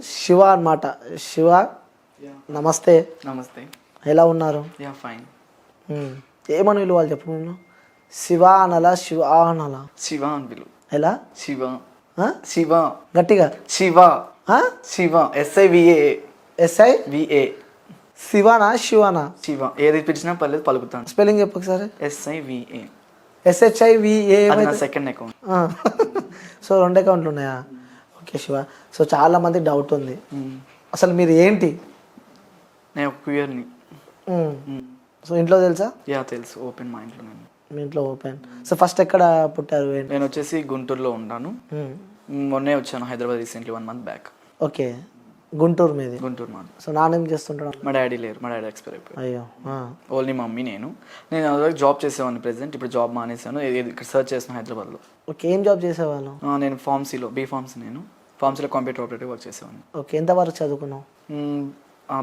శివ అన్నమాట. శివ నమస్తే. నమస్తే. ఎలా ఉన్నారు? Yeah fine. ఏమని పిలవాలి చెప్పు. నేను శివ అనాలా శివ అనాలా? శివ అని పిలువు. ఎలా? శివ. ఆ? శివ. గట్టిగా. శివ. ఆ? శివ. SIVA. SIVA. శివనా శివనా? శివ. ఏది పిలిచినా పర్లేదు పలుకుతాను. స్పెల్లింగ్ చెప్పు ఒకసారి. SIVA. SHIVA. అది నా సెకండ్ అకౌంట్. సో 2 అకౌంట్లు ఉన్నాయా? ఓకే శివ. సో చాలా మంది డౌట్ ఉంది, అసలు మీరు ఏంటి? నేను ఒక క్యూయర్ని. సో ఇంట్లో తెలుసా? యా తెలుసు. ఓపెన్ మా ఇంట్లో. నేను మీ ఇంట్లో ఓపెన్. సో ఫస్ట్ ఎక్కడ పుట్టారు? నేను వచ్చేసి గుంటూరులో ఉన్నాను. మొన్నే వచ్చాను Hyderabad recently 1 month back. Okay, Guntur మీది. గుంటూరు మాది. సో నాన్న ఏం చేస్తుంటాడు? మా డాడీ లేరు, మా డాడీ ఎక్స్పైర్ అయిపోయారు. అయ్యో. Only mummy. నేను జాబ్ చేసేవాడిని ప్రెసెంట్. ఇప్పుడు జాబ్ మానేసాను, ఇక్కడ సర్చ్ చేస్తాను హైదరాబాద్లో. ఓకే, ఏం జాబ్ చేసేవాళ్ళు? నేను ఫార్మసీలో B.Pharmacy. నేను ఫార్మసీలో కంప్యూటర్ ఆపరేటివ్ వర్క్ చేసేవాడిని. ఓకే, ఎంతవరకు చదువుకున్నావు?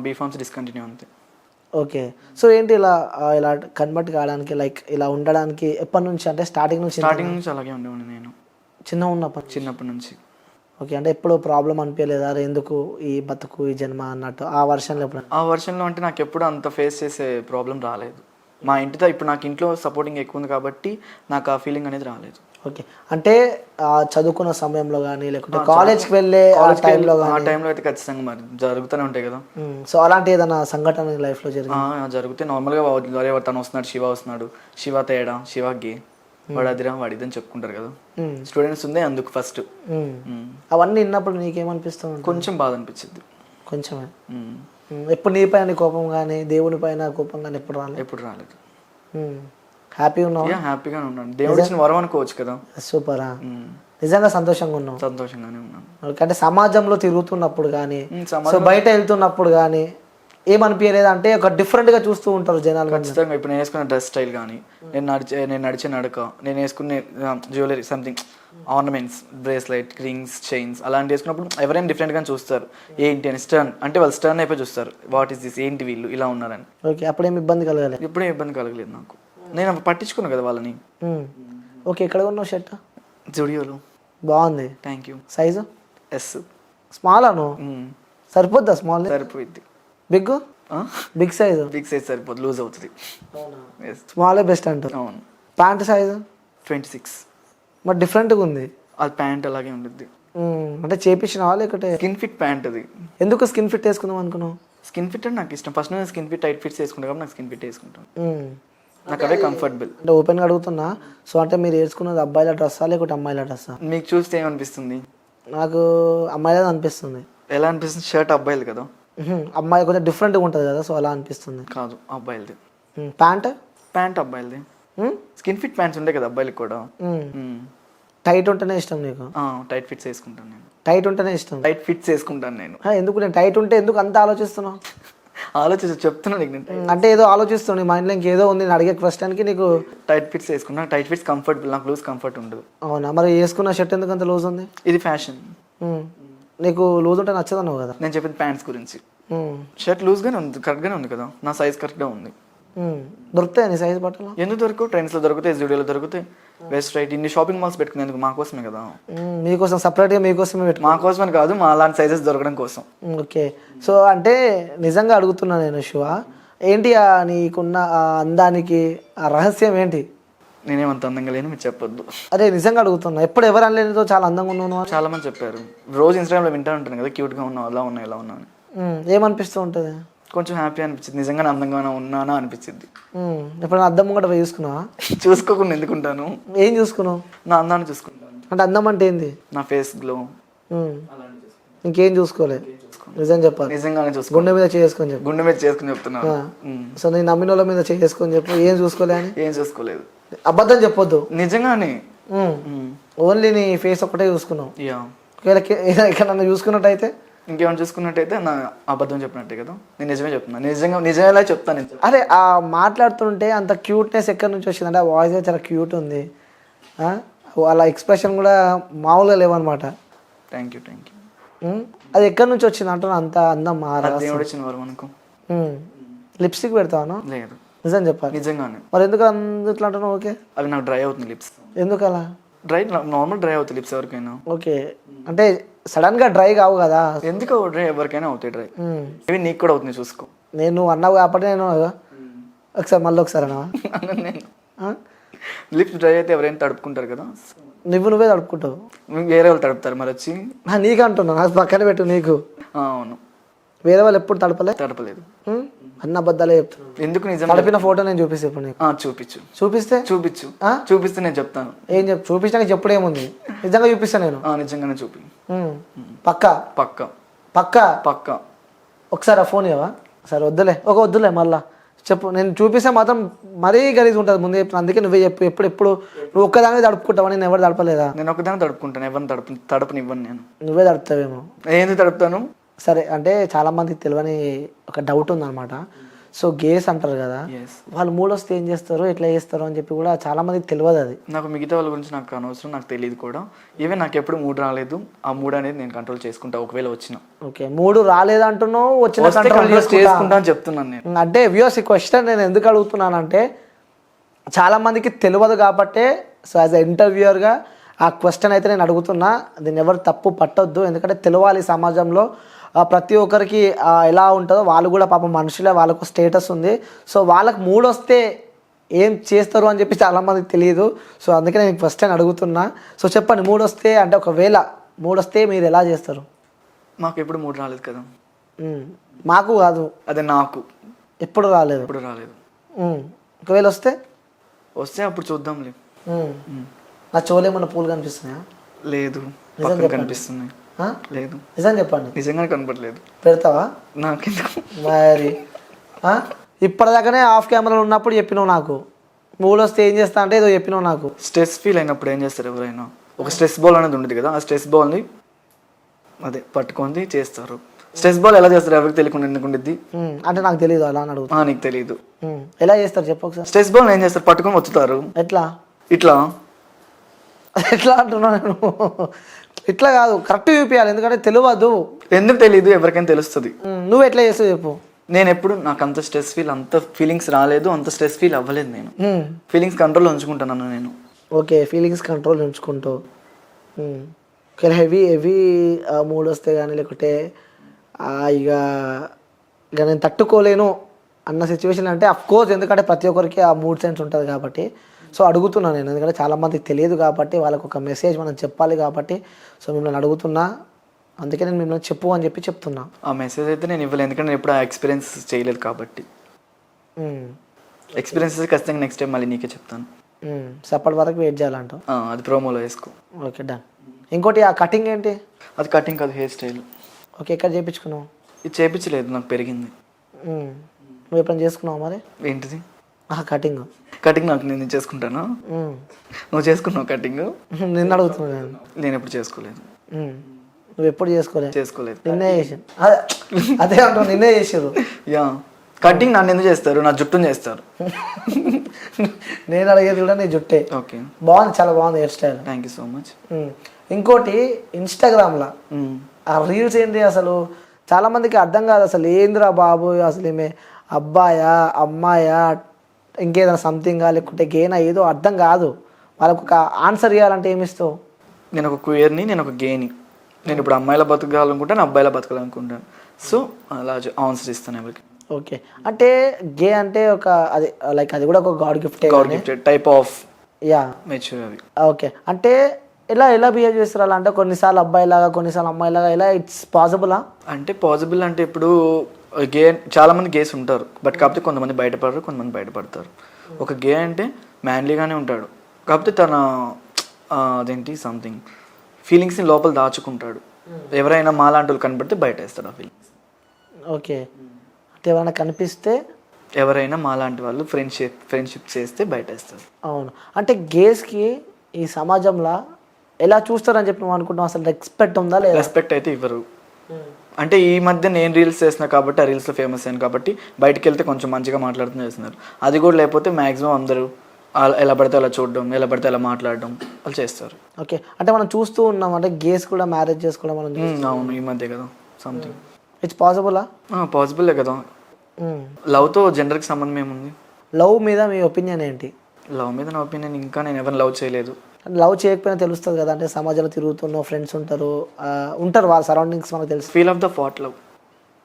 B.Pharmacy డిస్కంటిన్యూ అంతే. ఓకే, సో ఏంటి ఇలా ఇలా కన్వర్ట్ కావడానికి, లైక్ ఇలా ఉండడానికి ఎప్పటి నుంచి? అంటే స్టార్టింగ్ నుంచి అలాగే ఉండేవాడిని నేను చిన్నప్పటి నుంచి. ఓకే, అంటే ఎప్పుడు ప్రాబ్లం అనిపించలేదా? ఎందుకు ఈ బతుకు ఈ జన్మ అన్నట్టు ఆ వర్షన్లో? ఎప్పుడు ఆ వర్షన్లో అంటే నాకు ఎప్పుడు అంత ఫేస్ చేసే ప్రాబ్లం రాలేదు. మా ఇంటితో ఇప్పుడు నాకు ఇంట్లో సపోర్టింగ్ ఎక్కువ ఉంది కాబట్టి నాకు ఆ ఫీలింగ్ అనేది రాలేదు. ఓకే, అంటే చదువుకున్న సమయంలో కానీ లేకుంటే కాలేజ్కి వెళ్ళే ఆ టైంలో అయితే ఖచ్చితంగా మరి జరుగుతూనే ఉంటాయి కదా. సో అలాంటి ఏదైనా సంఘటన లైఫ్లో జరిగితే నార్మల్గా తను వస్తున్నాడు, శివ వస్తున్నాడు, శివ తేడా, శివ గే, వాడు అదిరా వాడు ఇదని చెప్పుకుంటారు కదా స్టూడెంట్స్ ఉంది అందుకు ఫస్ట్. అవన్నీ విన్నప్పుడు నీకేమనిపిస్తుంది? కొంచెం బాధ అనిపించింది. కొంచెమే. ఎప్పుడు నీ పైన కోపం కానీ దేవుని పైన కోపం కానీ ఎప్పుడు రాలేదు. హ్యాపీగా ఉన్నావు? హ్యాపీగానే ఉన్నాను. దేవుడు ఇచ్చిన వరం అనుకోవచ్చు కదా. సూపరా. నిజంగా సంతోషంగా ఉన్నావు? సంతోషంగానే ఉన్నాను. అంటే సమాజంలో తిరుగుతున్నప్పుడు కానీ బయట వెళ్తున్నప్పుడు కానీ ఏమనిపించలేదు? అంటే ఒక డిఫరెంట్గా చూస్తూ ఉంటారు జనాలు. ఖచ్చితంగా. ఇప్పుడు నేను వేసుకున్న డ్రెస్ స్టైల్ కానీ, నేను నడిచే నడక, నేను వేసుకునే jewellery, something ornaments, bracelet, rings, chains అలాంటి వేసుకున్నప్పుడు ఎవరైనా డిఫరెంట్గా చూస్తారు. ఏంటి అని స్టర్న్ అంటే వాళ్ళు స్టర్న్ అయిపోయి చూస్తారు, వాట్ ఈస్ దిస్, ఏంటి వీళ్ళు ఇలా ఉన్నారని. ఓకే, అప్పుడేమి ఇబ్బంది కలగలేదు? ఎప్పుడేం ఇబ్బంది కలగలేదు నాకు. నేను పట్టించుకున్నాను కదా వాళ్ళని. ఓకే, ఎక్కడ ఉన్నావు షర్ట్? జుడియోలో. బాగుంది. Thank you. Size? S. Small అను సరిపోద్దా? స్మాల్ సరిపోద్ది. Big size? బిగ్ సైజ్ సరిపోద్ది, లూజ్ అవుతుంది. స్మాలే బెస్ట్ అంటారు. అవును. Pant size? 26. మరి డిఫరెంట్గా ఉంది. అది ప్యాంట్ అలాగే ఉంటుంది. అంటే చేపించినావా లేకపోతే? స్కిన్ ఫిట్ ప్యాంట్ అది. ఎందుకు స్కిన్ ఫిట్ వేసుకుందాం అనుకున్నావు? స్కిన్ ఫిట్ అంటే నాకు ఇష్టం. ఫస్ట్ నేను స్కిన్ ఫిట్ టైట్ ఫిట్స్ వేసుకుంటాను కాబట్టి నాకు స్కిన్ ఫిట్ వేసుకుంటాను. నాకు అవే కంఫర్టబుల్. అంటే ఓపెన్గా అడుగుతున్నా. సో అంటే మీరు వేసుకున్నది అబ్బాయిల డ్రెస్సా లేకపోతే అమ్మాయిల డ్రెస్సా? మీకు చూస్తే ఏమనిపిస్తుంది? నాకు అమ్మాయిలది అనిపిస్తుంది. ఎలా అనిపిస్తుంది? షర్ట్ అబ్బాయిలు కదా. అమ్మాయి కొంచెం డిఫరెంట్గా ఉంటుంది కదా, సో అలా అనిపిస్తుంది. కాదు, అబ్బాయిలది. ప్యాంట్ అబ్బాయిలది. స్కిన్ ఫిట్ ప్యాంట్స్ ఉంటాయి కదా అబ్బాయిలకి కూడా. టైట్ ఉంటేనే ఇష్టం నీకు? టైట్ ఫిట్స్ వేసుకుంటాను నేను. టైట్ ఉంటేనే ఇష్టం? టైట్ ఫిట్స్ వేసుకుంటాను నేను. ఎందుకు? నేను టైట్ ఉంటే ఎందుకు అంత ఆలోచిస్తున్నావు? చెప్తున్నాను అంటే ఏదో ఆలోచిస్తున్నాను. మా ఇంట్లో ఇంకేదో ఉంది నేను అడిగే క్వశ్చన్కి. నీకు టైట్ ఫిట్స్ వేసుకున్నా. టైట్ ఫిట్స్ కంఫర్టబుల్, నాకు లూజ్ కంఫర్ట్ ఉండదు. అవునా? మరి వేసుకున్న షర్ట్ ఎందుకు అంత లూజ్ ఉంది? ఇది ఫ్యాషన్. నీకు లూజ్ ఉంటే నచ్చదన్నావు కదా. నేను చెప్పింది ప్యాంట్స్ గురించి. షర్ట్ లూజ్గానే ఉంది, కరెక్ట్గానే ఉంది కదా, నా సైజ్ కరెక్ట్గా ఉంది. దొరుకుతాయి నీ సైజ్ బట్టలు? ఎందుకు దొరకవు? ట్రెండ్స్లో దొరుకుతాయి, జూడియోలో దొరుకుతాయి, వెస్ట్ రైట్. ఇన్ని షాపింగ్ మాల్స్ పెట్టుకునేందుకు మాకోసమే కదా. మీకోసం సపరేట్గా మీకోసమే పెట్టు? మాకోసమని కాదు, మా అలాంటి సైజెస్ దొరకడం కోసం. ఓకే, సో అంటే నిజంగా అడుగుతున్నా నేను శివ, ఏంటి నీకున్న అందానికి ఆ రహస్యం ఏంటి? నేనేమంత అందంగా లేను, మీరు చెప్పొద్దు. అరే నిజంగా అడుగుతున్నా. ఎప్పుడు ఎవరు అనలేనితో చాలా అందంగా ఉన్నాను చాలా మంది చెప్పారు. రోజు ఇన్స్టాగ్రామ్లో వింటూ ఉంటాను కదా, క్యూట్గా ఉన్నావు, అలా ఉన్నా ఇలా ఉన్నాను. ఏమనిపిస్తూ ఉంటుంది? కొంచెం హ్యాపీ అనిపించింది, నిజంగా అందంగా ఉన్నానా అనిపించింది. ఇప్పుడు అద్దం కూడా చూసుకున్నావా? చూసుకోకుండా ఎందుకుంటాను. ఏం చూసుకున్నావు? నా అందాన్ని చూసుకుంటాను. అంటే అందం అంటే ఏంది? నా ఫేస్ గ్లో. ఇంకేం చూసుకోలేదు? నిజం చెప్పాలి. నిజంగానే చూసుకో. గుండె మీద చేసుకొని చెప్పు. గుండె మీద చేసుకుని చెప్తున్నాను. సో నేను నమ్మిన వాళ్ళ మీద చేసుకొని చెప్పు. ఏం చూసుకోలే అని? ఏం చూసుకోలేదు. అబద్ధం చెప్పొద్దు. నిజంగానే ఓన్లీ నీ ఫేస్ ఒకటే చూసుకున్నావు. ఒకవేళ ఇక్కడ నన్ను చూసుకున్నట్టయితే, ఇంకేమైనా చూసుకున్నట్టయితే నా అబద్ధం చెప్పినట్టే కదా. నేను నిజమే చెప్తున్నాను, నిజమేలా చెప్తాను. అరే ఆ మాట్లాడుతుంటే అంత క్యూట్నెస్ ఎక్కడి నుంచి వచ్చింది? అంటే ఆ వాయిస్ చాలా క్యూట్ ఉంది, వాళ్ళ ఎక్స్ప్రెషన్ కూడా మామూలుగా లేవన్నమాట. Thank you. అది ఎక్కడి నుంచి వచ్చింది అంటున్నా అంత అందం? దేవుడు వచ్చిన వరం అనుకో. లిప్స్టిక్ పెడతాను? లేదు. నిజం చెప్పాలి. నిజంగానే. మరి ఎందుకు అందుట్లో అంటున్నావు? ఓకే, అవి నాకు డ్రై అవుతుంది లిప్స్. ఎందుకు అలా? నార్మల్ డ్రై అవుతుంది లిప్స్ ఎవరికైనా. ఓకే, అంటే సడన్గా డ్రై కావు కదా. ఎందుకు డ్రై? ఎవరికైనా అవుతాయి డ్రై. ఉమ్. ఇవి నీకు కూడా అవుతుంది, చూసుకో. నేను అన్నావు కాబట్టి నేను ఒకసారి మళ్ళీ ఒకసారి అన్నావా? నేను లిప్స్ డ్రై అయితే ఎవరైనా తడుపుకుంటారు కదా, నువ్వే తడుపుకుంటావు. వేరే వాళ్ళు తడుపుతారు మరి వచ్చి. నీకు అంటున్నా, నాకు పక్కన పెట్టు. నీకు అవును, వేరే వాళ్ళు ఎప్పుడు తడపలేదు. అన్న అబద్ధాలే చెప్తాను. ఎందుకు? నిజం. తడిపిన ఫోటో నేను చూపిస్తే ఇప్పుడు నీకు. చూపిస్తే నేను చెప్తాను. ఏం చూపించడానికి చెప్పుడు ఏముంది, నిజంగా చూపిస్తా నేను. నిజంగానే చూపి. పక్కా పక్కా పక్కా పక్కా. ఒకసారి ఆ ఫోన్ ఇవ్వవా? సరే వద్దులే మళ్ళా చెప్పు. నేను చూపిస్తే మాత్రం మరీ గలీజ్ ఉంటుంది ముందే చెప్తాను. అందుకే నువ్వే చెప్పు. ఎప్పుడు నువ్వు ఒక్కదాన్ని తడుపుకుంటావా? నేను ఎవరు తడపలేదా? నేను ఒకదాన్ని తడుపుకుంటాను, ఎవరిని తడపనివ్వను నేను. నువ్వే తడుపుతావేమో. ఏంది తడుపుతాను? సరే, అంటే చాలా మందికి తెలియని ఒక డౌట్ ఉందన్నమాట. సో గేస్ అంటారు కదా, వాళ్ళు మూడు వస్తే ఏం చేస్తారు, ఎట్లా చేస్తారు అని చెప్పి కూడా చాలా మందికి తెలియదు. అది నాకు మిగతా వాళ్ళ గురించి నాకు అనవసరం, నాకు తెలియదు కూడా. ఈవెన్ నాకు ఎప్పుడు మూడు రాలేదు. ఆ మూడు అనేది నేను కంట్రోల్ చేసుకుంటా ఒకవేళ వచ్చిన. ఓకే, మూడు రాలేదంటున్నావు, వచ్చిన కంట్రోల్ చేసుకుంటా అని చెప్తున్నాను నేను. అంటే వ్యూస్ ఈ క్వశ్చన్ నేను ఎందుకు అడుగుతున్నానంటే చాలా మందికి తెలియదు కాబట్టే. సో యాజ్ ఎ ఇంటర్వ్యూయర్గా ఆ క్వశ్చన్ అయితే నేను అడుగుతున్నా. దీన్ని ఎవరు తప్పు పట్టొద్దు, ఎందుకంటే తెలియాలి సమాజంలో ప్రతి ఒక్కరికి ఎలా ఉంటుందో. వాళ్ళు కూడా పాపం మనుషులే, వాళ్ళకు స్టేటస్ ఉంది. సో వాళ్ళకి మూడు వస్తే ఏం చేస్తారు అని చెప్పి చాలామందికి తెలియదు. సో అందుకే నేను ఫస్ట్ టైం అడుగుతున్నా. సో చెప్పండి, మూడు వస్తే అంటే ఒకవేళ మూడు వస్తే మీరు ఎలా చేస్తారు? మాకు ఎప్పుడు మూడు రాలేదు కదా. మాకు కాదు, అదే నాకు ఎప్పుడు రాలేదు. ఒకవేళ వస్తే అప్పుడు చూద్దాంలే. నా చెవులేమన్నా పూలు కనిపిస్తున్నాయా? లేదు, కనిపిస్తున్నాయి. లేదు, నిజం చెప్పండి. నిజంగానే కనపడలేదు. పెడతావా? నాకెందుకు మరి ఇప్పటిదాకానే ఆఫ్ కెమెరాలో ఉన్నప్పుడు చెప్పినావు నాకు. మూడు వస్తే ఏం చేస్తా అంటే ఏదో చెప్పినావు నాకు. స్ట్రెస్ ఫీల్ అయినప్పుడు ఏం చేస్తారు ఎవరైనా? ఒక స్ట్రెస్ బాల్ అనేది ఉండేది కదా, ఆ స్ట్రెస్ బాల్ని అదే పట్టుకొని చేస్తారు. స్ట్రెస్ బాల్ ఎలా చేస్తారు ఎవరికి తెలియకుండా ఎందుకు ఉండిద్ది? అంటే నాకు తెలియదు, అలా అని అడుగుతా. నీకు తెలియదు ఎలా చేస్తారు చెప్పు ఒకసారి. స్ట్రెస్ బాల్ ఏం చేస్తారు? పట్టుకొని వచ్చుతారు. ఎట్లా? ఇట్లా. ఎట్లా అంటున్నా నేను? ఇట్లా కాదు, కరెక్ట్ చూపించాలి, ఎందుకంటే తెలియదు. ఎందుకు తెలియదు? ఎవరికైనా తెలుస్తుంది. నువ్వు ఎట్లా చేస్తావు చెప్పు. నేను ఎప్పుడు నాకు అంత స్ట్రెస్ ఫీల్, అంత ఫీలింగ్స్ రాలేదు, అంత స్ట్రెస్ ఫీల్ అవ్వలేదు. నేను ఫీలింగ్స్ కంట్రోల్ ఉంచుకుంటాను నేను. ఓకే, ఫీలింగ్స్ కంట్రోల్ ఉంచుకుంటావు. హెవీ మూడ్ వస్తే కానీ లేకుంటే ఇక నేను తట్టుకోలేను అన్న సిచ్యువేషన్ అంటే అఫ్కోర్స్, ఎందుకంటే ప్రతి ఒక్కరికి ఆ మూడ్ సెన్స్ ఉంటుంది కాబట్టి. సో అడుగుతున్నాను నేను, ఎందుకంటే చాలామందికి తెలియదు కాబట్టి వాళ్ళకు ఒక మెసేజ్ మనం చెప్పాలి కాబట్టి. సో మిమ్మల్ని అడుగుతున్నా, అందుకే నేను మిమ్మల్ని చెప్పు అని చెప్పి చెప్తున్నా. ఆ మెసేజ్ అయితే నేను ఇవ్వలేదు, ఎందుకంటే నేను ఎప్పుడు ఆ ఎక్స్పీరియన్స్ చేయలేదు కాబట్టి. ఎక్స్పీరియన్సెస్ ఖచ్చితంగా నెక్స్ట్ టైం మళ్ళీ నీకే చెప్తాను. అప్పటి వరకు వెయిట్ చేయాలంట. అది ప్రోమోలో వేసుకో. Okay, done. ఇంకోటి ఆ కటింగ్ ఏంటి? అది కటింగ్ కాదు, హెయిర్ స్టైల్. ఓకే, ఎక్కడ చేయించుకున్నావు? ఇది చేయించలేదు, నాకు పెరిగింది. నువ్వు ఎప్పుడైనా చేసుకున్నావు మరి? ఏంటిది? కటింగ్. కటింగ్ నాకు నేను చేసుకుంటాను. నువ్వు చేసుకున్నావు కటింగ్? నిన్ను అడుగుతున్నాను. నేను ఎప్పుడు చేసుకోలేదు. నువ్వు ఎప్పుడు చేసుకోలేదు? నిన్నే చేసాను. అదే అంటావు, నిన్నే చేసారు. యా, కటింగ్ నన్ను ఎందుకు చేస్తారు? నా జుట్టుని చేస్తారు. నేను అడిగేది కూడా నీ జుట్టే. ఓకే, బాగుంది, చాలా బాగుంది hair style. Thank you so much. ఇంకోటి ఇన్స్టాగ్రామ్లో ఆ రీల్స్ ఏంటి అసలు చాలా మందికి అర్థం కాదు. అసలు ఏందిరా బాబు, అసలు ఏమే అబ్బాయా అమ్మాయా ఇంకేదైనా సంథింగా లేకుంటే గేనా ఏదో అర్థం కాదు. వాళ్ళకు ఒక ఆన్సర్ ఇవ్వాలంటే ఏమిస్తావు? నేను ఒక క్యూయర్ని, నేను ఒక గేని. నేను ఇప్పుడు అమ్మాయిల బతకాలనుకుంటాను, అబ్బాయిల బతకాలనుకుంటాను. సో అలా ఆన్సర్ ఇస్తాను ఎవరికి. ఓకే, అంటే గే అంటే ఒక అది లైక్ అది కూడా ఒక God gifted type of mature అవి. ఓకే, అంటే ఎలా బిహేవ్ చేస్తారు అలా? అంటే కొన్నిసార్లు అబ్బాయిలాగా, కొన్నిసార్లు అమ్మాయిలాగా, ఇలా ఇట్స్ పాసిబులా? అంటే పాసిబుల్ అంటే ఇప్పుడు గే చాలా మంది గేస్ ఉంటారు, బట్ కాకపోతే కొంతమంది బయటపడరు, కొంతమంది బయటపడతారు. ఒక గే అంటే మ్యాన్లీగానే ఉంటాడు, కాకపోతే తన అదేంటి సంథింగ్ ఫీలింగ్స్ని లోపల దాచుకుంటాడు. ఎవరైనా మాలాంటి వాళ్ళు కనపడితే బయట వేస్తాడు ఆ ఫీలింగ్స్. ఓకే, అంటే ఎవరైనా కనిపిస్తే, ఎవరైనా మాలాంటి వాళ్ళు ఫ్రెండ్షిప్ చేస్తే బయట వేస్తారు. అవును, అంటే గేస్కి ఈ సమాజంలో ఎలా చూస్తారని చెప్పి నువ్వు అనుకుంటున్నావు? అసలు రెస్పెక్ట్ ఉందా లేదా? రెస్పెక్ట్ అయితే ఇవ్వరు. అంటే ఈ మధ్య నేను రీల్స్ చేస్తున్నా కాబట్టి, ఆ రీల్స్లో ఫేమస్ అయ్యాను కాబట్టి బయటకు వెళ్తే కొంచెం మంచిగా మాట్లాడుతూ చేస్తున్నారు. అది కూడా లేకపోతే మ్యాక్సిమం అందరూ ఎలా పడితే అలా చూడడం, ఎలా పడితే అలా మాట్లాడడం వాళ్ళు చేస్తారు. ఓకే, అంటే మనం చూస్తూ ఉన్నాం, అంటే గేస్ కూడా మ్యారేజ్ చేసుకోవడం మనం. అవును, ఈ మధ్య కదా సంథింగ్. ఇట్స్ పాసిబులా? పాసిబులే కదా. లవ్తో జెండర్కి సంబంధం ఏముంది? లవ్ మీద మీ ఒపీనియన్ ఏంటి? లవ్ మీద నా ఒపీనియన్, ఇంకా నేను ఎవరిని లవ్ చేయలేదు. లవ్ చేయకపోయినా తెలుస్తుంది కదా, అంటే సమాజంలో తిరుగుతున్నావు, ఫ్రెండ్స్ ఉంటారు వాళ్ళ సరౌండింగ్స్ మనకు తెలుసు. Feel of the part love,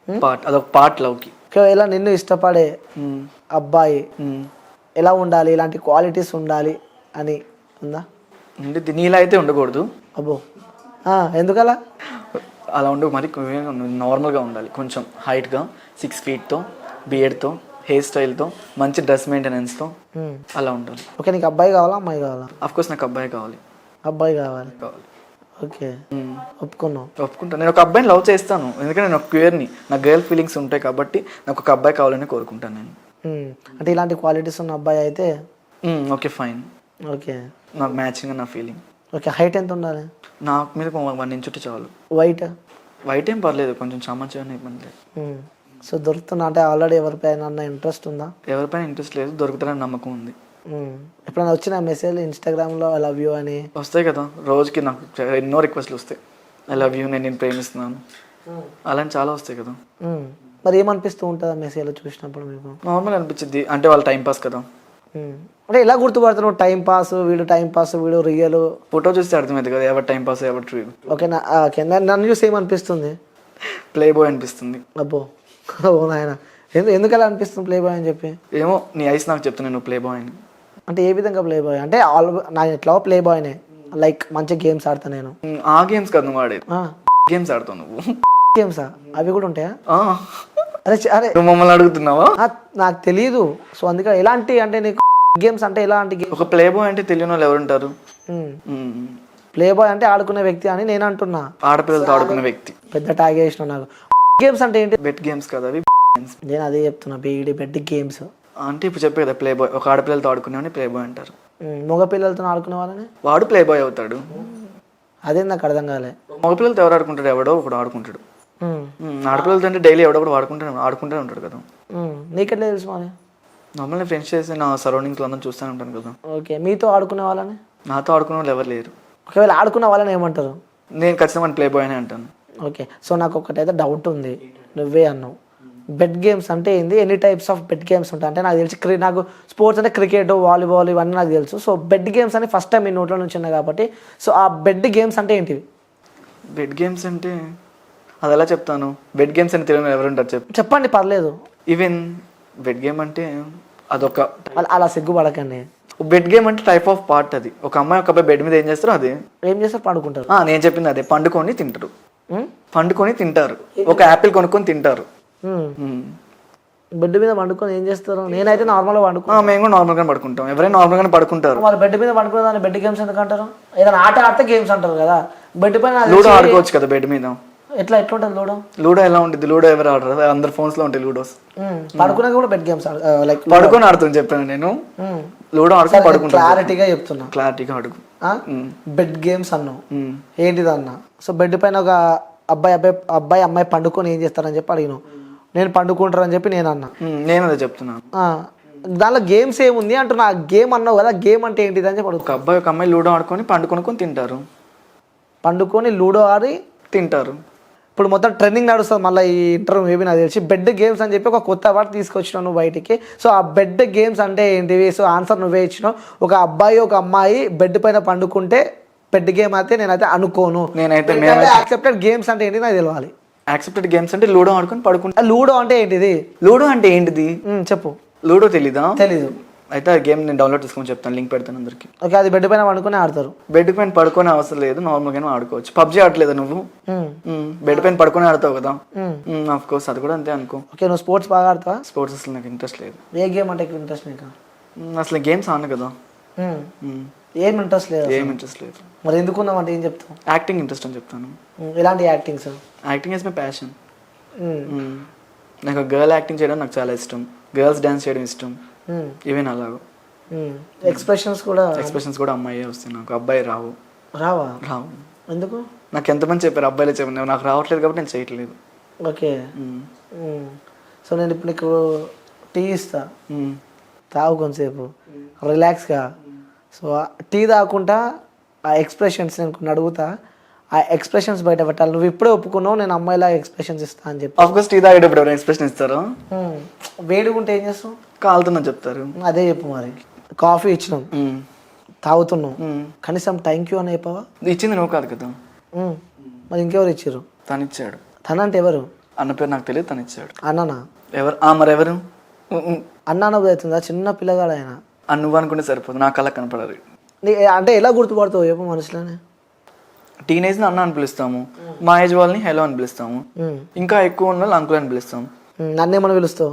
part అదొక పార్ట్ లవ్కి. ఇలా నిన్ను ఇష్టపడే అబ్బాయి ఎలా ఉండాలి, ఇలాంటి క్వాలిటీస్ ఉండాలి అని ఉందా? అంటే నీలా అయితే ఉండకూడదు. అబ్బో, ఎందుకలా? అలా ఉండు, మరి నార్మల్గా ఉండాలి, కొంచెం హైట్గా, 6 feet, బియర్డ్తో, హెయిర్ స్టైల్తో, మంచి డ్రెస్ మెయింటెనెన్స్తో అలా ఉండాలి. ఓకే, నీకు అబ్బాయి కావాలా అమ్మాయి కావాలా? అఫ్కోర్స్ నాకు అబ్బాయి కావాలి. అబ్బాయి కావాలి. ఓకే, ఒప్పుకుంటాను. నేను ఒక అబ్బాయిని లవ్ చేస్తాను, ఎందుకంటే నేను ఒక క్యూర్ని, నాకు గర్ల్ ఫీలింగ్స్ ఉంటాయి కాబట్టి నాకు ఒక అబ్బాయి కావాలని కోరుకుంటాను నేను. అంటే ఇలాంటి క్వాలిటీస్ ఉన్న అబ్బాయి అయితే ఓకే ఫైన్. ఓకే, నాకు మ్యాచింగ్ నా ఫీలింగ్. ఓకే, హైట్ ఎంత ఉండాలి? నాకు మీద 1 inch చాలు. వైట్ ఏం పర్లేదు, కొంచెం చామచ్చానే ఇబ్బంది లేదు. సో దొరుకుతున్నా అంటే ఆల్రెడీ ఎవరిపైన ఇంట్రెస్ట్ ఉందా? ఎవరిపైన ఇంట్రెస్ట్ లేదు, దొరుకుతారని నమ్మకం ఉంది. ఎప్పుడైనా వచ్చిన మెసేజ్ ఇన్స్టాగ్రామ్లో ఐ లవ్ యూ అని వస్తాయి కదా, రోజుకి నాకు ఎన్నో రిక్వెస్ట్లు వస్తాయి. ఐ లవ్ యూ, నేను ప్రేమిస్తున్నాను, అలాంటి చాలా వస్తాయి కదా. మరి ఏమనిపిస్తూ ఉంటుంది ఆ మెసేజ్లో చూసినప్పుడు మీకు? నార్మల్ అనిపించింది, అంటే వాళ్ళ టైం పాస్ కదా. అంటే ఎలా గుర్తుపడుతున్నావు టైం పాస్, వీడు రియల్? ఫోటో చూస్తే అర్థమైంది కదా, ఎవరు టైం పాస్ ఎవరు ట్రూ. ఓకే, నన్ను చూసి ఏమనిపిస్తుంది? ప్లే బాయ్ అనిపిస్తుంది. అబ్బో, ఓ నాయన, ఎందుకు అలా అనిపిస్తుంది ప్లే బాయ్ అని చెప్పి? ఏమో, నీ ఐస్ నాకు చెప్తున్నాను నువ్వు ప్లే బాయ్ అని. అంటే ఏ విధంగా ప్లే బాయ్? అంటే నాకు ఎట్లా ప్లే బాయ్నే, లైక్ మంచి గేమ్స్ ఆడతా నేను. ఆ గేమ్స్ కాదు నువ్వు ఆడేది, గేమ్స్ ఆడతావు నువ్వు. గేమ్సా? అవి కూడా ఉంటాయా? అరే నువ్వు మమ్మల్ని అడుగుతున్నావా? నాకు తెలియదు. సో అందుకే ఎలాంటి, అంటే నీకు గేమ్స్ అంటే ఎలాంటి గేమ్? ఒక ప్లే బాయ్ అంటే తెలియని వాళ్ళు ఎవరుంటారు? ప్లే బాయ్ అంటే ఆడుకునే వ్యక్తి అని నేను అంటున్నా. ఆడపిల్లలతో ఆడుకునే వ్యక్తి. పెద్ద ట్యాగ్ వేసిన నాకు. గేమ్స్ అంటే ఏంటి? బెట్ గేమ్స్ కదా అవి. నేను అదే చెప్తున్నా, బెట్ గేమ్స్ అంటే ఇప్పుడు చెప్పే కదా ప్లే బాయ్, ఒక ఆడపిల్లలతో ఆడుకునేవాడిని ప్లే బాయ్ అంటారు. మగ పిల్లలతో ఆడుకునే వాళ్ళని వాడు ప్లే బాయ్ అవుతాడు. అదే నాకు అర్థం కాలే. మగ పిల్లలతో ఎవరు ఆడుకుంటాడు? ఎవడో ఒకడు ఆడుకుంటాడు. ఆడపిల్లలతో అంటే డైలీ ఎవడో ఆడుకుంటూనే ఉంటాడు కదా. నీకెట్లా తెలుసు మరి? నార్మల్గా ఫ్రెండ్స్ చేసి నా సరౌండింగ్స్లో అందరూ చూస్తూనే ఉంటాను కదా. ఓకే, మీతో ఆడుకునే వాళ్ళని? నాతో ఆడుకునే వాళ్ళు ఎవరు లేరు. ఒకవేళ ఆడుకున్న వాళ్ళని ఏమంటారు? నేను ఖచ్చితంగా ప్లే బాయ్ అనే అంటాను. ఓకే, సో నాకు ఒకటైతే డౌట్ ఉంది, నువ్వే అన్నావు బెట్ గేమ్స్ అంటే ఏంది, ఎన్ని టైప్స్ ఆఫ్ బెట్ గేమ్స్ ఉంటాయి అంటే నాకు తెలిసి నాకు స్పోర్ట్స్ అంటే క్రికెట్, వాలీబాల్ ఇవన్నీ నాకు తెలుసు. సో బెట్ గేమ్స్ అని ఫస్ట్ టైం మీ నోట్లో నుంచి ఉన్నాయి కాబట్టి, సో ఆ బెట్ గేమ్స్ అంటే ఏంటివి? బెట్ గేమ్స్ అంటే అది ఎలా చెప్తాను? బెట్ గేమ్స్ అని తెలియని ఎవరుంటారు చెప్పండి, పర్లేదు. ఈవెన్ బెట్ గేమ్ అంటే అదొక, అలా సిగ్గుపడకండి. బెట్ గేమ్ అంటే టైప్ ఆఫ్ పార్ట్. అది ఒక అమ్మాయి ఒక అబ్బాయి బెడ్ మీద ఏం చేస్తారో అది ఏం చేస్తారు, పండుకుంటారు. నేను చెప్పింది అదే, పండుకొని తింటారు. ఒక యాపిల్ కొనుక్కొని తింటారు. బెడ్ మీద పండుకొని ఏం చేస్తారు? నేనైతే నార్మల్గా పండుకుంటాను. మేము కూడా నార్మల్గా పడుకుంటాం, ఎవరైనా నార్మల్గానే పడుకుంటారు. వాళ్ళు బెడ్ మీద పడుకునే దాన్ని బెడ్ గేమ్స్ ఎందుకు అంటారు? ఏదైనా ఆట ఆడితే గేమ్స్ అంటారు కదా. బెడ్ పైన లూడో ఆడుకోవచ్చు కదా బెడ్ మీద. ఎట్లుంటుంది లూడో? లూడో ఎలా ఉంటుంది? లూడో ఎవరు ఆడరు, అందరు ఫోన్స్ లో ఉంటాయి లూడోస్. పడుకునే కూడా బెడ్ గేమ్స్ లైక్ పడుకొని ఆడుతుంది చెప్పాను నేను. లూడో ఆడుకొని పడుకుంటా. క్లారిటీగా అడుగు. బెడ్ గేమ్స్ అన్నావు, ఏంటిది అన్న? సో బెడ్ పైన ఒక అబ్బాయి అమ్మాయి పండుకొని ఏం చేస్తారని చెప్పి అడిగినావు. నేను పండుకుంటారని చెప్పి నేను అన్నా. నేను అదే చెప్తున్నాను. దానిలో గేమ్స్ ఏముంది అంటున్నా. గేమ్ అన్నావు కదా, గేమ్ అంటే ఏంటిది అని చెప్పి ఒక అబ్బాయి ఒక అమ్మాయి లూడో ఆడుకొని పండుకొని తింటారు. పండుకొని లూడో ఆడి తింటారు. ఇప్పుడు మొత్తం ట్రెండింగ్ నడుస్తుంది మళ్ళీ ఈ ఇంటర్వ్యూ మేబీ నాకు తెలిసి. బెడ్ గేమ్స్ అని చెప్పి ఒక కొత్త వర్డ్ తీసుకొచ్చినావు నువ్వు బయటికి. సో ఆ బెడ్ గేమ్స్ అంటే ఏంటివి? సో ఆన్సర్ నువ్వే ఇచ్చినావు. ఒక అబ్బాయి ఒక అమ్మాయి బెడ్ పైన పండుకుంటే బెడ్ గేమ్ అయితే నేనైతే అనుకోను. నేనైతే యాక్సెప్టెడ్ గేమ్స్ అంటే ఏంటి నాకు తెలియాలి. యాక్సెప్టెడ్ గేమ్స్ అంటే లూడో ఆడుకొని పడుకుంటా. లూడో అంటే ఏంటిది? లూడో అంటే ఏంటిది చెప్పు. లూడో తెలీదా? తెలీదు. అయితే ఆ గేమ్ నేను డౌన్లోడ్ చేసుకొని చెప్తాను, లింక్ పెడతాను అందరికి. ఓకే, అది బెడ్ పైన పండుకొని ఆడతారు. బెడ్ పైన పడుకొని అవసరం లేదు, నార్మల్గానే ఆడుకోవచ్చు. పబ్జీ ఆడలేదా నువ్వు? బెడ్ పైన పడుకొని ఆడతావు కదా. ఆఫ్ కోర్స్ అది కూడా అంతే అనుకో. ఓకే, నువ్వు స్పోర్ట్స్ బాగా ఆడతావా? స్పోర్ట్స్ అసలు నాకు ఇంట్రెస్ట్ లేదు. ఏ గేమ్ అంటే ఇంట్రెస్ట్ నీకు? అసలు గేమ్స్ ఆడను కదా. ఏం ఇంట్రెస్ట్ లేదు? ఏం ఇంట్రెస్ట్ లేదు. మరి ఎందుకున్నావు అంటే ఏం చెప్తావు? యాక్టింగ్ ఇంట్రెస్ట్ అని చెప్తాను. ఎలాంటి actings? Acting is my passion. నాకు గర్ల్ యాక్టింగ్ చేయడం నాకు చాలా ఇష్టం, గర్ల్స్ డాన్స్ చేయడం ఇష్టం. ఈవెన్ అలాగో ఎక్స్ప్రెషన్స్ కూడా అమ్మాయి వస్తాయి నాకు, అబ్బాయి రావు. రావు. ఎందుకు? నాకు ఎంతమంది చెప్పారు అబ్బాయిలే చెప్పారు, నాకు రావట్లేదు కాబట్టి నేను చేయట్లేదు. ఓకే, సో నేను ఇప్పుడు నీకు టీ ఇస్తా, తాగు కొంతసేపు రిలాక్స్గా. సో టీ తాగకుండా ఆ ఎక్స్ప్రెషన్స్ నేను అడుగుతా, ఆ ఎక్స్ప్రెషన్స్ బయట పెట్టాలి. నువ్వు ఇప్పుడే ఒప్పుకున్నావు నేను అమ్మాయిలా ఎక్స్ప్రెషన్స్ ఇస్తా అని చెప్పి. ఆఫ్ కోర్స్ టీ తాగేటప్పుడు ఎవరైనా ఎక్స్ప్రెషన్ ఇస్తారా? వేడిగుంటే ఏం చేస్తావు? కాలుతున్నా చెప్తారు. అదే చెప్పు. మరి కాఫీ ఇచ్చినాం, తాగుతున్నావు, కనీసం థ్యాంక్ యూ అని చెప్పవా? ఇచ్చింది నువ్వు కాదు కదా, మరి ఇంకెవరు ఇచ్చారు? తను ఇచ్చాడు. తన అంటే ఎవరు? అన్న పేరు నాకు తెలియదు, తను ఇచ్చాడు. అన్ననా? ఎవరు మరెవరు? అన్న అన్నప్పుడు అవుతుందా? చిన్న పిల్లగాడు ఆయన. నువ్వు అనుకుంటే సరిపోదు, నా కళ్ళకి కనపడదు. అంటే ఎలా గుర్తుపడతావు చెప్పు మనుషులని? టీనేజ్ని అన్న అని పిలుస్తాము, మా ఏజ్ వాళ్ళని హెలో అని పిలుస్తాము, ఇంకా ఎక్కువ ఉన్న వాళ్ళు అంకుల్ అని పిలుస్తాము. నన్నేమని పిలుస్తావు?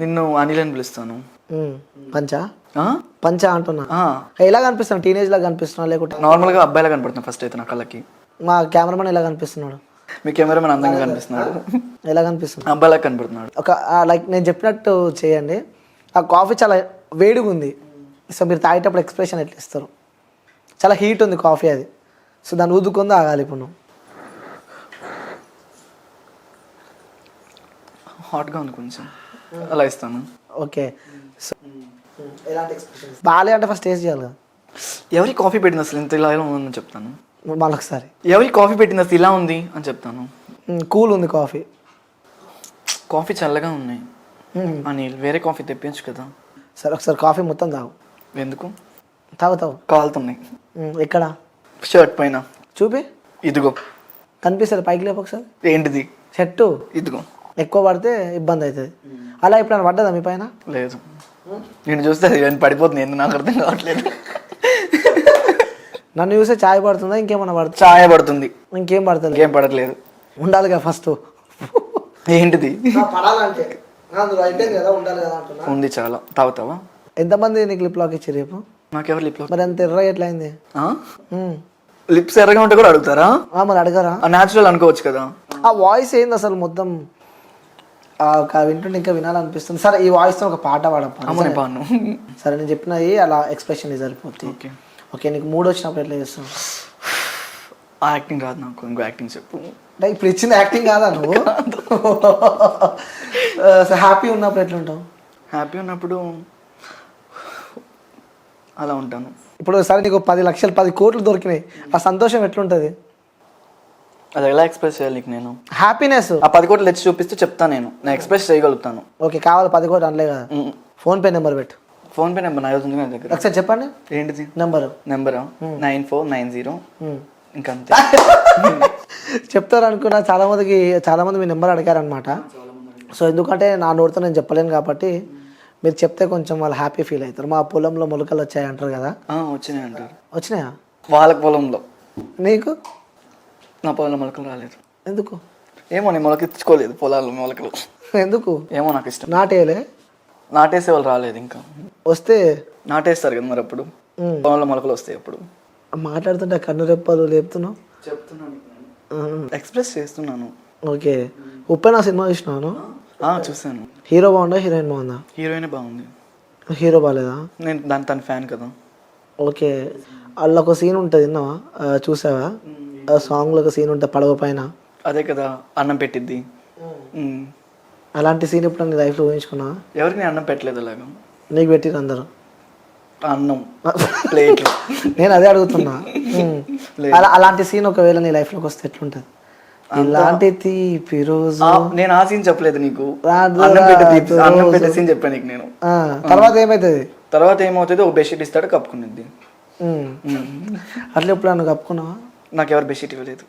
నిన్ను అనిల్ అని పిలుస్తాను. పంచా పంచా అంటున్నా. ఎలా కనిపిస్తాను? టీనేజ్ లాగా కనిపిస్తున్నా లేకుంటే నార్మల్గా అబ్బాయిలా కనపడుతున్నా ఫస్ట్ అయితే నా కళ్ళకి. మా కెమెరామెన్ ఎలా కనిపిస్తున్నాడు? మీ కెమెరామెన్ అందంగా కనిపిస్తున్నాడు. ఎలా కనిపిస్తుంది? అబ్బాయిలా కనపడుతున్నాడు. ఒక లైక్ నేను చెప్పినట్టు చేయండి. ఆ కాఫీ చాలా వేడిగా ఉంది, సో మీరు తాగేటప్పుడు ఎక్స్ప్రెషన్ ఎట్లా ఇస్తారు? చాలా హీట్ ఉంది కాఫీ అది, సో దాన్ని ఊదుకుంది ఆగాలి. ఇప్పుడు నువ్వు హాట్గా ఉంది కొంచెం, అలా ఇస్తాను. ఓకే, సో ఎలాంటి ఎక్స్ప్రెషన్? బాగాలే అంటే ఫస్ట్ టేస్ట్ చేయాలి కదా. ఎవరి కాఫీ పెట్టింది అసలు ఇంత ఇలా ఉందని చెప్తాను. మళ్ళొకసారి ఎవరి కాఫీ పెట్టింది అసలు ఇలా ఉంది అని చెప్తాను. కూల్ ఉంది కాఫీ. కాఫీ చల్లగా ఉన్నాయి అనిల్, వేరే కాఫీ తెప్పించు కదా. సరే ఒకసారి కాఫీ మొత్తం తాగు. ఎందుకు? తాగుతావు? కాలుతున్నాయి. ఎక్కడ? షర్ట్ పైన. చూపి. ఇదిగో కనిపిస్తుంది, పైకి లేపు ఒకసారి. ఏంటిది? షర్టు. ఇదిగో. ఎక్కువ పడితే ఇబ్బంది అవుతుంది. అలా ఎప్పుడైనా పడ్డదా మీ పైన? లేదు, నేను చూస్తే అది పడిపోతుంది, ఎందుకు నాకు అర్థం కావట్లేదు. నన్ను చూస్తే ఛాయ్ పడుతుందా ఇంకేమన్నా పడుతుంది? ఛాయ్ పడుతుంది, ఇంకేం పడుతుంది? ఇంకేం పడట్లేదు. ఉండాలిగా ఫస్ట్. ఏంటిది? పడాలంటే ఉండాలి కదా అంటున్నా. ఉంది చాలా. తాగుతావా? ఎంతమంది నీకు లిప్ లాక్ ఇచ్చారు రేపు? నాకెవరు లిప్ లాక్? మరి అంత ఎర్ర ఎట్లా అయింది? లిప్స్ ఎర్రగా ఉంటే కూడా అడుగుతారా? మరి అడగరా? న్యాచురల్ అనుకోవచ్చు కదా. ఆ వాయిస్ ఏంది అసలు మొత్తం వింటుంటే ఇంకా వినాలనిపిస్తుంది. సరే ఈ వాయిస్తో ఒక పాట పాడను. సరే నేను చెప్పినది అలా ఎక్స్ప్రెషన్ సరిపోతుంది. ఓకే ఓకే, నీకు మూడు వచ్చినప్పుడు ఎట్లా చేస్తావు? ఆ యాక్టింగ్ కాదు నాకు, ఇంకో యాక్టింగ్ చెప్పు. అంటే ఇప్పుడు ఇచ్చింది యాక్టింగ్ కాదా నువ్వు? హ్యాపీ ఉన్నప్పుడు ఎట్లా ఉంటావు? హ్యాపీ ఉన్నప్పుడు అలా ఉంటాను. ఇప్పుడు సరే నీకు 10 లక్షలు 10 కోట్లు దొరికినాయి, ఆ సంతోషం ఎట్లుంటుంది? అది ఎలా ఎక్స్ప్రెస్ చేయాలి నీకు నేను? హ్యాపీనెస్. ఆ 10 కోట్లు తెచ్చి చూపిస్తే చెప్తాను, నేను ఎక్స్ప్రెస్ చేయగలుగుతాను. ఓకే, కావాలి 10 కోట్లు అనలే కదా. ఫోన్పే నెంబర్ పెట్టు. ఫోన్పే నెంబర్ నా ఉంది నా దగ్గర. ఒకసారి చెప్పండి. ఏంటిది నెంబరు? 9490 ఇంకంతే. చెప్తారు అనుకున్నా. చాలా మంది మీ నెంబర్ అడిగారనమాట. సో ఎందుకంటే నా నోటితో నేను చెప్పలేను కాబట్టి మీరు చెప్తే కొంచెం వాళ్ళు హ్యాపీ ఫీల్ అవుతారు. మా పొలంలో మొలకలు వచ్చాయి అంటారు కదా. వచ్చినాయి అంటారు. వచ్చినాయా? వాళ్ళ పొలంలో. నీకు? నా పొలంలో మొలకలు రాలేదు. ఎందుకు? ఏమో, నేను మొలకెత్తుకోలేదు పొలాల్లో మొలకలు. ఎందుకు? ఏమో, నాకు ఇష్టం. నాటేయలే? నాటేసే వాళ్ళు రాలేదు ఇంకా. వస్తే నాటేస్తారు కదా మరి, అప్పుడు పొలంలో మొలకలు వస్తాయి. అప్పుడు మాట్లాడుతుంటే కన్ను రెప్పలు లేపుతున్నావు. చెప్తున్నాను, ఎక్స్ప్రెస్ చేస్తున్నాను. ఓకే, ఉప్పెన సినిమా చూసినాను. చూసాను. హీరో బాగుందా హీరోయిన్ బాగుందా? హీరోయిన్ బాగుంది. హీరో బాగాలేదా? నేను తన ఫ్యాన్ కదా. ఓకే, అందులో ఒక సీన్ ఉంటుంది, విన్నావా? చూసావా? సాంగ్లో ఒక సీన్ ఉంటుంది పడవ పైన. అదే కదా, అన్నం పెట్టిద్ది. అలాంటి సీన్ ఇప్పుడు నీ లైఫ్లో ఊహించుకున్నావా? ఎవరికి నేను అన్నం పెట్టలేదు. అలాగా నీకు పెట్టిరు అందరూ అన్నం ప్లేట్. నేను అదే అడుగుతున్నా. అలాంటి సీన్ ఒకవేళ నీ లైఫ్లోకి వస్తే ఎట్లుంటుంది? ఇలాంటి తీపి రోజు. నేను ఆ సీన్ చెప్పలేదు నీకు, అన్నం పెట్టే సీన్ చెప్పాను నీకు నేను. తర్వాత ఏమవుతుంది? తర్వాత ఏమవుతుంది, ఒక బెడ్షీట్ ఇస్తాడు, కప్పుకునిద్ది. అట్లా ఎప్పుడు నన్ను కప్పుకున్నావా? నాకు ఎవరు బెడ్షీట్ ఇవ్వలేదు.